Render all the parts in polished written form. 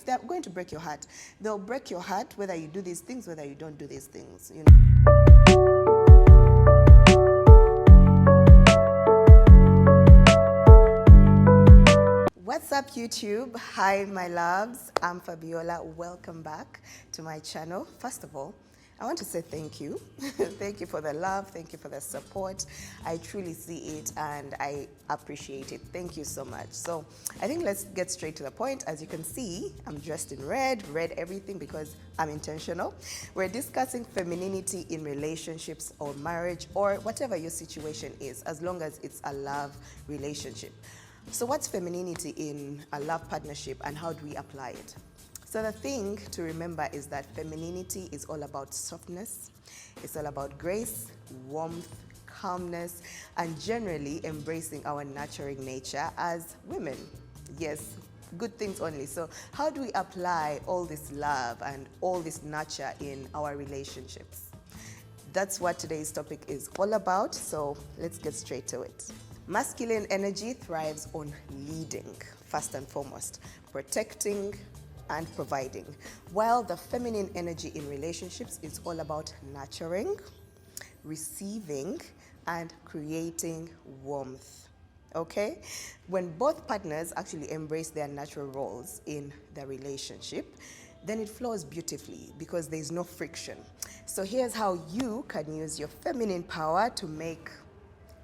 they're going to break your heart. They'll break your heart whether you do these things, whether you don't do these things. You know. What's up, YouTube? Hi, my loves. I'm Fabiola. Welcome back to my channel. First of all, I want to say thank you. Thank you for the love. Thank you for the support. I truly see it and I appreciate it. Thank you so much. So I think let's get straight to the point. As you can see, I'm dressed in red everything because I'm intentional. We're discussing femininity in relationships or marriage or whatever your situation is, as long as it's a love relationship. So what's femininity in a love partnership and how do we apply it? So the thing to remember is that femininity is all about softness, it's all about grace, warmth, calmness, and generally embracing our nurturing nature as women. Yes, good things only. So how do we apply all this love and all this nurture in our relationships? That's what today's topic is all about, so let's get straight to it. Masculine energy thrives on leading, first and foremost, protecting and providing, while the feminine energy in relationships is all about nurturing, receiving, and creating warmth. Okay? When both partners actually embrace their natural roles in the relationship, then it flows beautifully because there's no friction. So here's how you can use your feminine power to make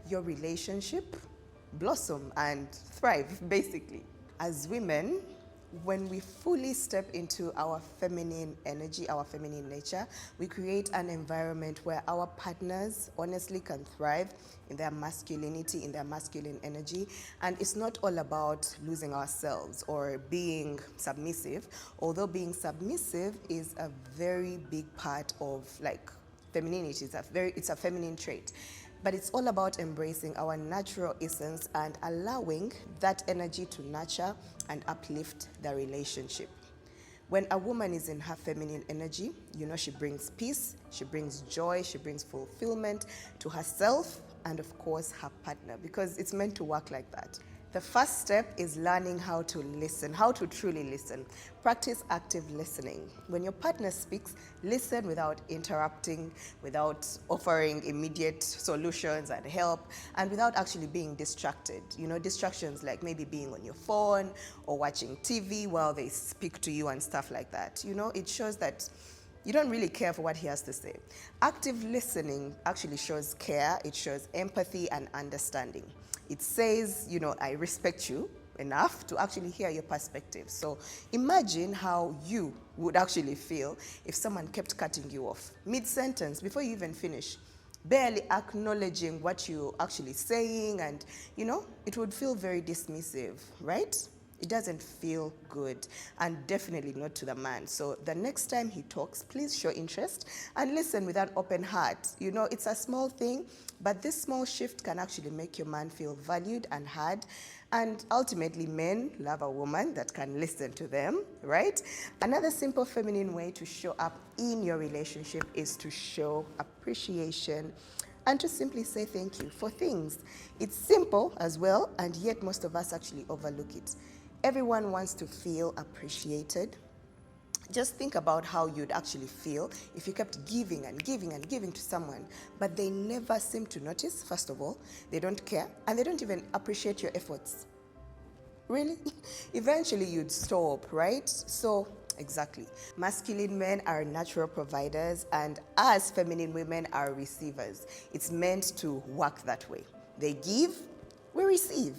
your relationship blossom and thrive, basically. As women, when we fully step into our feminine energy, our feminine nature, we create an environment where our partners honestly can thrive in their masculinity, in their masculine energy. And it's not all about losing ourselves or being submissive, although being submissive is a very big part of femininity. It's a feminine trait. But it's all about embracing our natural essence and allowing that energy to nurture and uplift the relationship. When a woman is in her feminine energy, you know she brings peace, she brings joy, she brings fulfillment to herself and of course her partner, because it's meant to work like that. The first step is learning how to listen, how to truly listen. Practice active listening. When your partner speaks, listen without interrupting, without offering immediate solutions and help, and without actually being distracted. You know, distractions like maybe being on your phone or watching TV while they speak to you and stuff like that. You know, it shows that you don't really care for what he has to say. Active listening actually shows care, it shows empathy and understanding. It says, you know, I respect you enough to actually hear your perspective. So imagine how you would actually feel if someone kept cutting you off mid-sentence before you even finish, barely acknowledging what you're actually saying, and, you know, it would feel very dismissive, right? It doesn't feel good, and definitely not to the man. So the next time he talks, please show interest and listen with an open heart. You know, it's a small thing, but this small shift can actually make your man feel valued and heard. And ultimately, men love a woman that can listen to them, right? Another simple feminine way to show up in your relationship is to show appreciation and to simply say thank you for things. It's simple as well, and yet most of us actually overlook it. Everyone wants to feel appreciated. Just think about how you'd actually feel if you kept giving and giving and giving to someone, but they never seem to notice, first of all, they don't care, and they don't even appreciate your efforts. Really? Eventually you'd stop, right? So, exactly. Masculine men are natural providers, and us feminine women are receivers. It's meant to work that way. They give, we receive.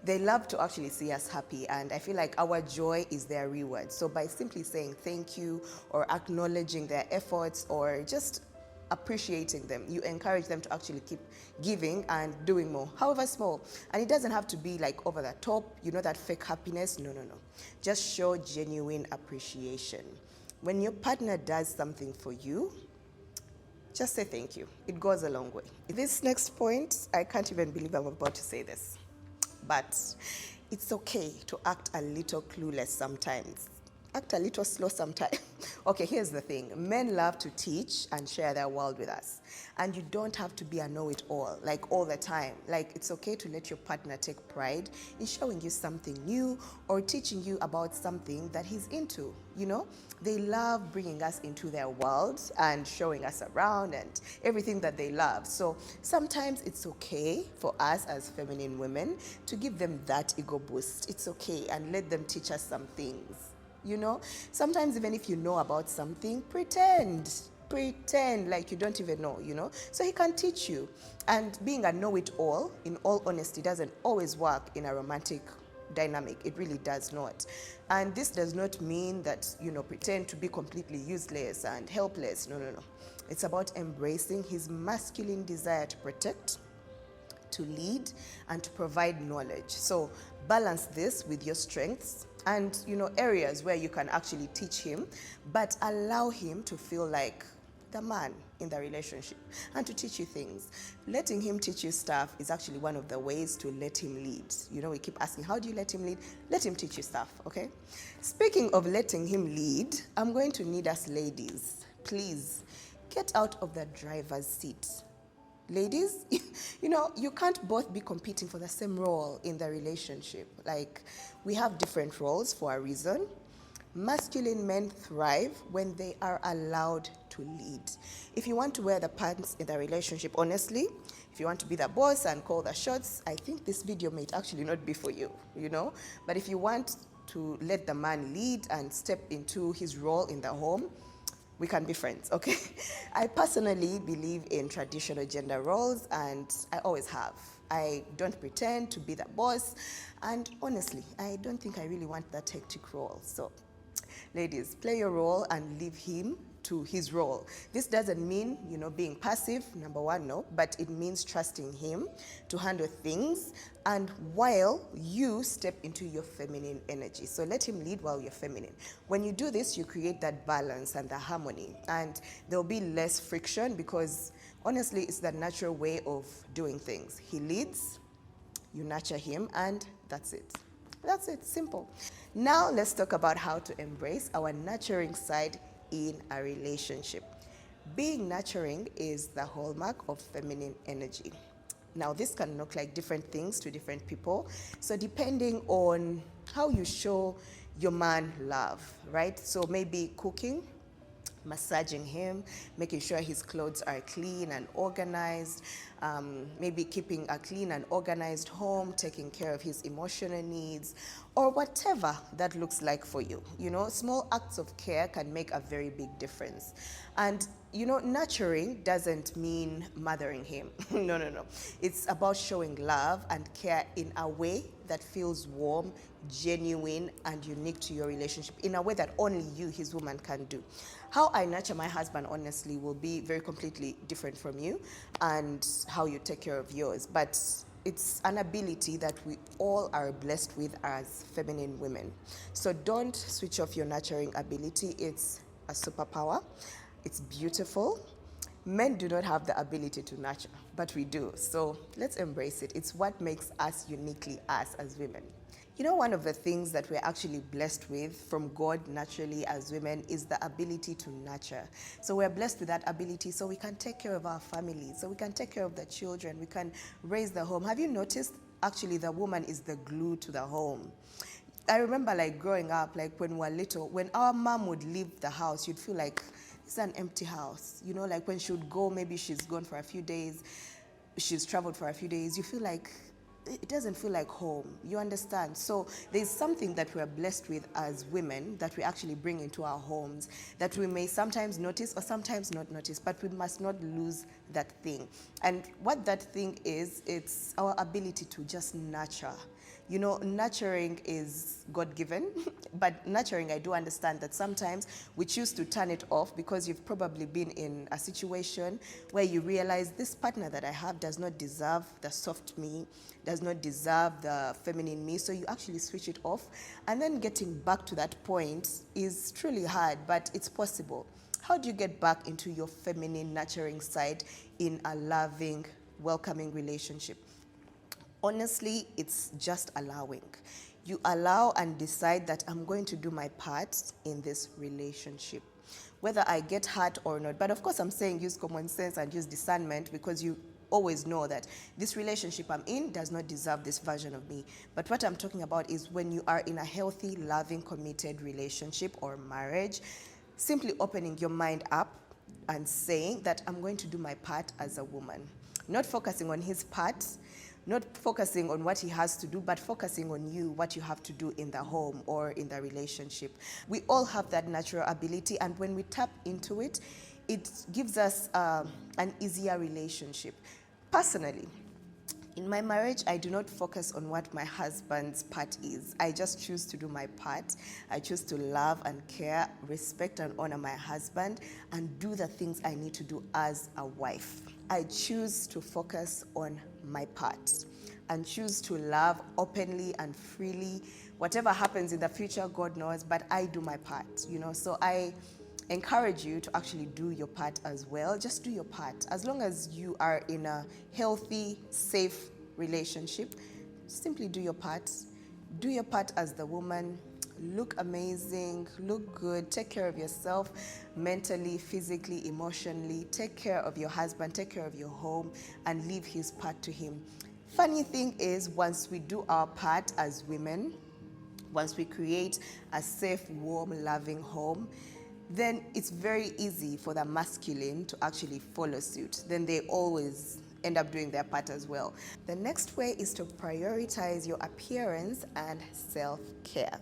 They love to actually see us happy, and I feel like our joy is their reward. So by simply saying thank you or acknowledging their efforts or just appreciating them, you encourage them to actually keep giving and doing more, however small. And it doesn't have to be like over the top, you know, that fake happiness. No. Just show genuine appreciation. When your partner does something for you, just say thank you. It goes a long way. This next point, I can't even believe I'm about to say this, but it's okay to act a little clueless sometimes. act a little slow sometimes. Okay, here's the thing. Men love to teach and share their world with us. And you don't have to be a know-it-all, like all the time. Like, it's okay to let your partner take pride in showing you something new or teaching you about something that he's into, you know? They love bringing us into their world and showing us around and everything that they love. So sometimes it's okay for us as feminine women to give them that ego boost. It's okay, and let them teach us some things. You know, sometimes even if you know about something, pretend like you don't even know, you know, so he can teach you. And being a know-it-all, in all honesty, doesn't always work in a romantic dynamic. It really does not. And this does not mean that, you know, pretend to be completely useless and helpless. No, no, no. It's about embracing his masculine desire to protect, to lead, and to provide knowledge. So balance this with your strengths and, you know, areas where you can actually teach him, but allow him to feel like the man in the relationship and to teach you things. Letting him teach you stuff is actually one of the ways to let him lead. You know, we keep asking, how do you let him lead? Let him teach you stuff, okay? Speaking of letting him lead, I'm going to need us ladies, please, get out of the driver's seat. Ladies, you know, you can't both be competing for the same role in the relationship. Like, we have different roles for a reason. Masculine men thrive when they are allowed to lead. If you want to wear the pants in the relationship, honestly, if you want to be the boss and call the shots, I think this video may actually not be for you, you know? But if you want to let the man lead and step into his role in the home, we can be friends, okay? I personally believe in traditional gender roles, and I always have. I don't pretend to be the boss, and honestly, I don't think I really want that hectic role. So, ladies, play your role and leave him to his role. This doesn't mean, you know, being passive, number one, no, but it means trusting him to handle things, and while you step into your feminine energy. So let him lead while you're feminine. When you do this, you create that balance and the harmony, and there'll be less friction because honestly, it's the natural way of doing things. He leads, you nurture him, and that's it. That's it, simple. Now let's talk about how to embrace our nurturing side in a relationship. Being nurturing is the hallmark of feminine energy. Now, this can look like different things to different people. So depending on how you show your man love, right? So maybe cooking, massaging him, making sure his clothes are clean and organized, maybe keeping a clean and organized home, taking care of his emotional needs, or whatever that looks like for you. You know, small acts of care can make a very big difference. And you know, nurturing doesn't mean mothering him. No, no, no. It's about showing love and care in a way that feels warm, genuine, and unique to your relationship, in a way that only you, his woman, can do. How I nurture my husband, honestly, will be very completely different from you, and how you take care of yours. But it's an ability that we all are blessed with as feminine women. So don't switch off your nurturing ability. It's a superpower. It's beautiful. Men do not have the ability to nurture, but we do. So let's embrace it. It's what makes us uniquely us as women. You know, one of the things that we're actually blessed with from God naturally as women is the ability to nurture. So we're blessed with that ability so we can take care of our families, so we can take care of the children, we can raise the home. Have you noticed actually the woman is the glue to the home? I remember like growing up, like when we were little, when our mom would leave the house, you'd feel like it's an empty house. You know, like when she would go, maybe she's gone for a few days, she's traveled for a few days, you feel like it doesn't feel like home. You understand? So there's something that we're blessed with as women that we actually bring into our homes that we may sometimes notice or sometimes not notice, but we must not lose that thing. And what that thing is, it's our ability to just nurture. You know, nurturing is God-given, but nurturing, I do understand that sometimes we choose to turn it off because you've probably been in a situation where you realize this partner that I have does not deserve the soft me, does not deserve the feminine me, so you actually switch it off. And then getting back to that point is truly hard, but it's possible. How do you get back into your feminine, nurturing side in a loving, welcoming relationship? Honestly, it's just allowing. You allow and decide that I'm going to do my part in this relationship, whether I get hurt or not. But of course, I'm saying use common sense and use discernment, because you always know that this relationship I'm in does not deserve this version of me. But what I'm talking about is when you are in a healthy, loving, committed relationship or marriage, simply opening your mind up and saying that I'm going to do my part as a woman. Not focusing on his part, not focusing on what he has to do, but focusing on you, what you have to do in the home or in the relationship. We all have that natural ability, and when we tap into it, it gives us an easier relationship. Personally, in my marriage, I do not focus on what my husband's part is. I just choose to do my part. I choose to love and care, respect and honor my husband, and do the things I need to do as a wife. I choose to focus on my part and choose to love openly and freely. Whatever happens in the future, God knows, but I do my part, So I encourage you to actually do your part as well. Just do your part. As long as you are in a healthy, safe relationship, simply do your part. Do your part as the woman. Look amazing, look good, take care of yourself mentally, physically, emotionally. Take care of your husband, take care of your home, and leave his part to him. Funny thing is, once we do our part as women, once we create a safe, warm, loving home, then it's very easy for the masculine to actually follow suit. Then they always end up doing their part as well. The next way is to prioritize your appearance and self-care.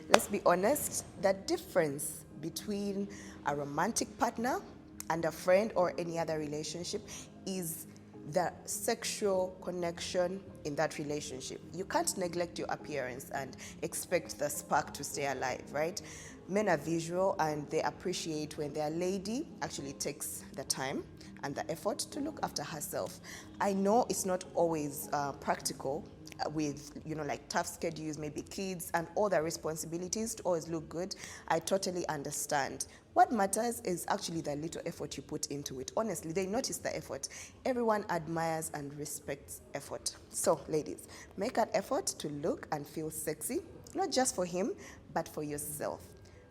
Let's be honest, the difference between a romantic partner and a friend or any other relationship is the sexual connection in that relationship. You can't neglect your appearance and expect the spark to stay alive, right? Men are visual, and they appreciate when their lady actually takes the time and the effort to look after herself. I know it's not always practical with, like tough schedules, maybe kids and all the responsibilities to always look good. I totally understand. What matters is actually the little effort you put into it. Honestly, they notice the effort. Everyone admires and respects effort. So, ladies, make an effort to look and feel sexy, not just for him, but for yourself.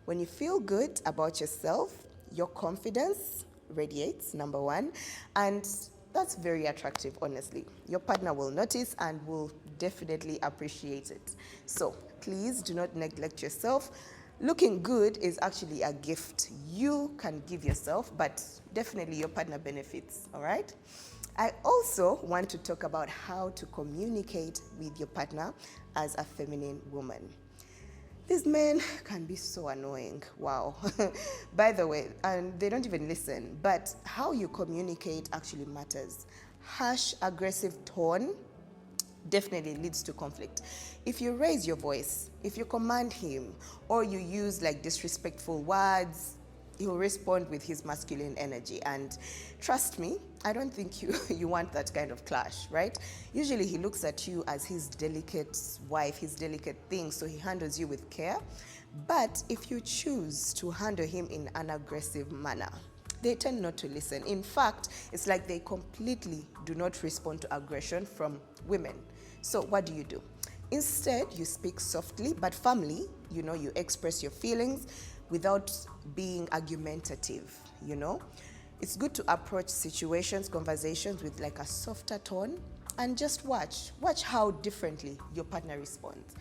When you feel good about yourself, your confidence radiates, number one, and that's very attractive, honestly. Your partner will notice and will definitely appreciate it. So please do not neglect yourself. Looking good is actually a gift you can give yourself, but definitely your partner benefits, all right? I also want to talk about how to communicate with your partner as a feminine woman. These men can be so annoying. Wow. By the way, and they don't even listen, but how you communicate actually matters. Harsh, aggressive tone definitely leads to conflict. If you raise your voice, if you command him, or you use like disrespectful words, he'll respond with his masculine energy. And trust me, I don't think you want that kind of clash, right? Usually he looks at you as his delicate wife, his delicate thing, so he handles you with care. But if you choose to handle him in an aggressive manner, they tend not to listen. In fact, it's like they completely do not respond to aggression from women. So what do? Instead, you speak softly but firmly. You express your feelings without being argumentative. It's good to approach situations, conversations with like a softer tone, and just watch how differently your partner responds.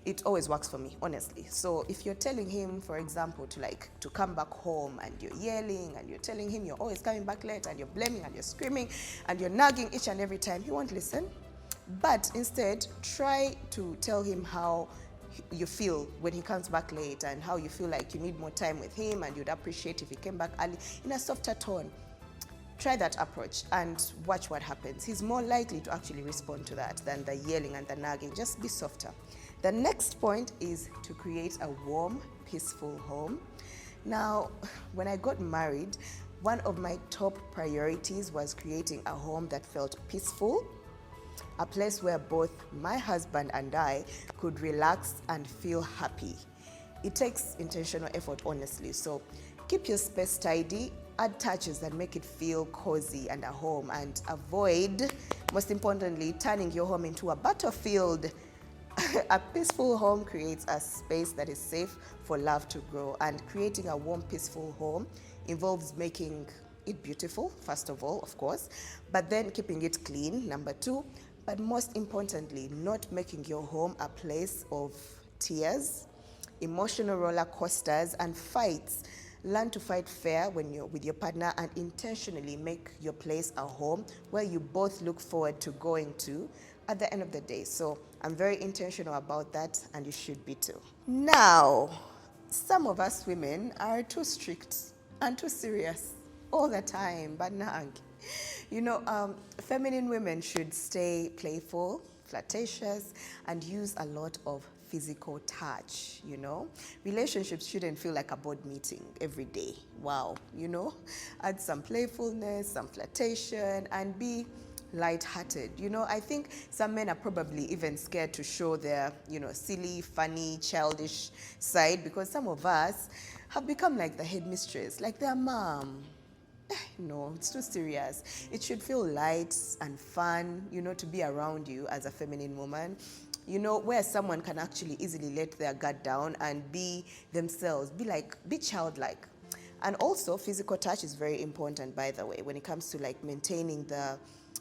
It always works for me, honestly. So if you're telling him, for example, to come back home, and you're yelling and you're telling him you're always coming back late, and you're blaming and you're screaming and you're nagging each and every time, he won't listen. But instead, try to tell him how you feel when he comes back late, and how you feel like you need more time with him and you'd appreciate if he came back early, in a softer tone. Try that approach and watch what happens. He's more likely to actually respond to that than the yelling and the nagging. Just be softer. The next point is to create a warm, peaceful home. Now, when I got married, one of my top priorities was creating a home that felt peaceful, a place where both my husband and I could relax and feel happy. It takes intentional effort, honestly. So keep your space tidy, add touches that make it feel cozy and a home, and avoid, most importantly, turning your home into a battlefield A peaceful home creates a space that is safe for love to grow, and creating a warm, peaceful home involves making it beautiful, first of all, of course, but then keeping it clean, number two, but most importantly, not making your home a place of tears, emotional roller coasters, and fights. Learn to fight fair when you're with your partner and intentionally make your place a home where you both look forward to going to at the end of the day. So I'm very intentional about that, and you should be too. Now, some of us women are too strict and too serious all the time, but nang. Feminine women should stay playful, flirtatious, and use a lot of physical touch. Relationships shouldn't feel like a board meeting every day. Wow. Add some playfulness, some flirtation, and be light-hearted. I think some men are probably even scared to show their, silly, funny, childish side, because some of us have become like the headmistress, like their mom. No, it's too serious. It should feel light and fun, to be around you as a feminine woman. Where someone can actually easily let their guard down and be themselves, be childlike. And also, physical touch is very important, by the way, when it comes to like maintaining the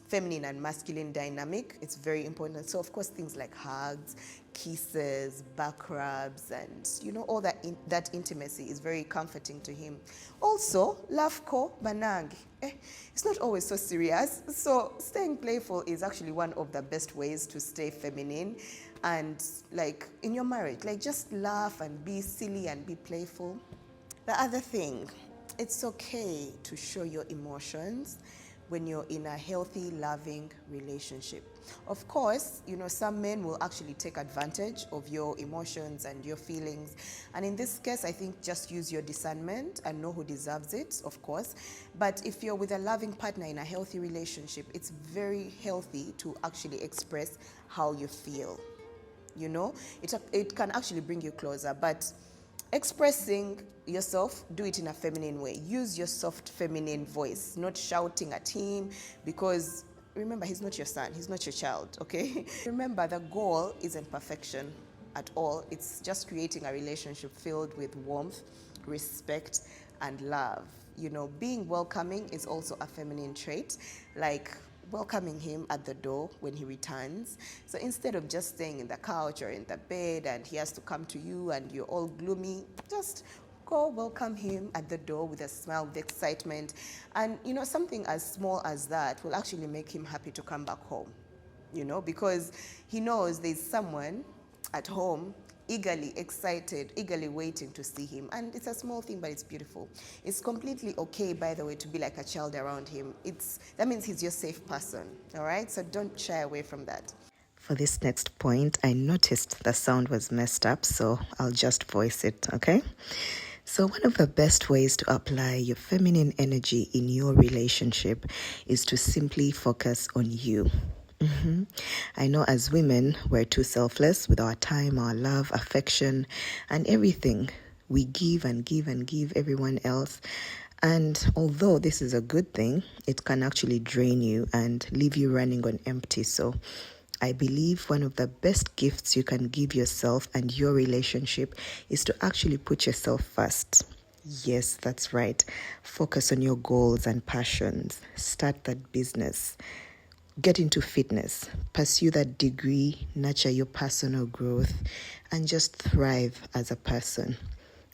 feminine and masculine dynamic. It's very important. So, of course, things like hugs, kisses, back rubs, and all that intimacy is very comforting to him. Also, laugh ko banag. It's not always so serious. So, staying playful is actually one of the best ways to stay feminine. And like in your marriage, like just laugh and be silly and be playful. The other thing, it's okay to show your emotions when you're in a healthy, loving relationship. Of course, some men will actually take advantage of your emotions and your feelings. And in this case, I think just use your discernment and know who deserves it, of course. But if you're with a loving partner in a healthy relationship, it's very healthy to actually express how you feel. It can actually bring you closer, but expressing yourself, do it in a feminine way. Use your soft feminine voice, not shouting at him, because remember, he's not your son, he's not your child, okay? Remember, the goal isn't perfection at all. It's just creating a relationship filled with warmth, respect, and love. Being welcoming is also a feminine trait, like welcoming him at the door when he returns. So instead of just staying in the couch or in the bed and he has to come to you and you're all gloomy, just go welcome him at the door with a smile, with excitement. And something as small as that will actually make him happy to come back home, because he knows there's someone at home eagerly excited, eagerly waiting to see him. And it's a small thing, but it's beautiful. It's completely okay, by the way, to be like a child around him. That means he's your safe person, all right? So don't shy away from that. For this next point, I noticed the sound was messed up, so I'll just voice it, okay? So one of the best ways to apply your feminine energy in your relationship is to simply focus on you. I know as women, we're too selfless with our time, our love, affection, and everything. We give and give and give everyone else. And although this is a good thing, it can actually drain you and leave you running on empty. So I believe one of the best gifts you can give yourself and your relationship is to actually put yourself first. Yes, that's right. Focus on your goals and passions. Start that business. Get into fitness, pursue that degree, nurture your personal growth, and just thrive as a person.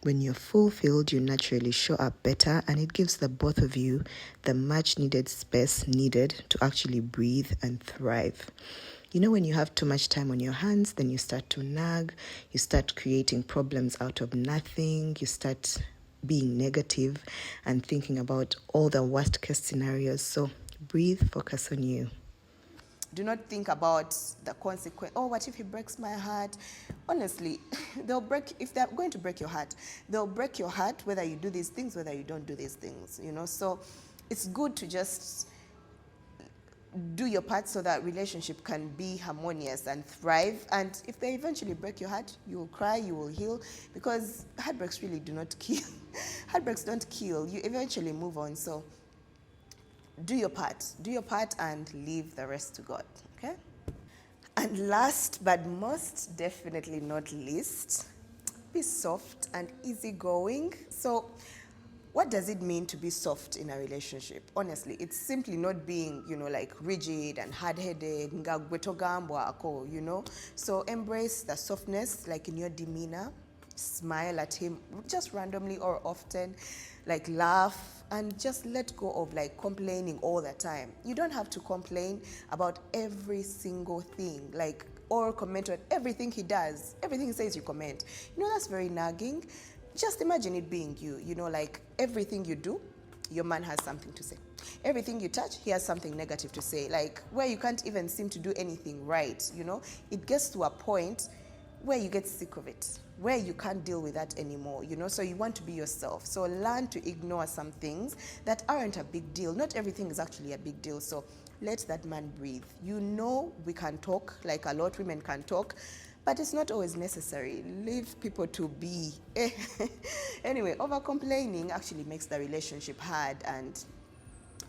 When you're fulfilled, you naturally show up better, and it gives the both of you the much needed space needed to actually breathe and thrive. When you have too much time on your hands, then you start to nag, you start creating problems out of nothing, you start being negative and thinking about all the worst case scenarios. So breathe, focus on you. Do not think about the consequence. Oh, what if he breaks my heart? Honestly, if they're going to break your heart, they'll break your heart whether you do these things, whether you don't do these things, So it's good to just do your part so that relationship can be harmonious and thrive. And if they eventually break your heart, you will cry, you will heal, because heartbreaks really do not kill. Heartbreaks don't kill. You eventually move on. So do your part and leave the rest to God, okay? And last but most definitely not least, be soft and easygoing. So, what does it mean to be soft in a relationship? Honestly, it's simply not being, like rigid and hard-headed, ngagwetogambwa ako, So embrace the softness, like in your demeanor. Smile at him just randomly or often, like laugh and just let go of like complaining all the time. You don't have to complain about every single thing, like or comment on everything he does. Everything he says, you comment. That's very nagging. Just imagine it being you, like everything you do, your man has something to say. Everything you touch, he has something negative to say. Like where you can't even seem to do anything right, It gets to a point where you get sick of it, where you can't deal with that anymore, So you want to be yourself. So learn to ignore some things that aren't a big deal. Not everything is actually a big deal. So let that man breathe. We can talk, like a lot women can talk, but it's not always necessary. Leave people to be. Anyway, over complaining actually makes the relationship hard and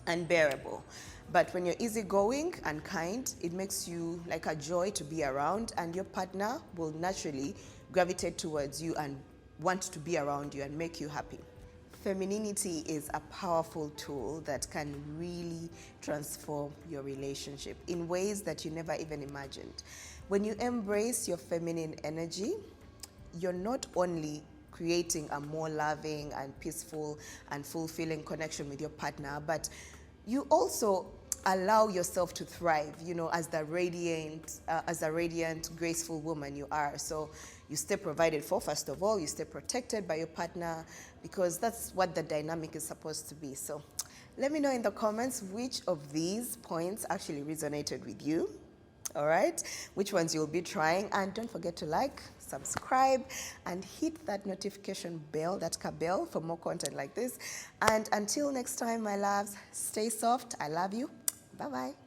unbearable. But when you're easygoing and kind, it makes you like a joy to be around, and your partner will naturally gravitate towards you and want to be around you and make you happy. Femininity is a powerful tool that can really transform your relationship in ways that you never even imagined. When you embrace your feminine energy, you're not only creating a more loving and peaceful and fulfilling connection with your partner, but you also allow yourself to thrive, as a radiant, graceful woman you are. So you stay provided for, first of all, you stay protected by your partner, because that's what the dynamic is supposed to be. So let me know in the comments which of these points actually resonated with you. All right, which ones you'll be trying, and don't forget to like, subscribe, and hit that notification bell, that bell, for more content like this. And until next time, my loves, stay soft. I love you. Bye bye.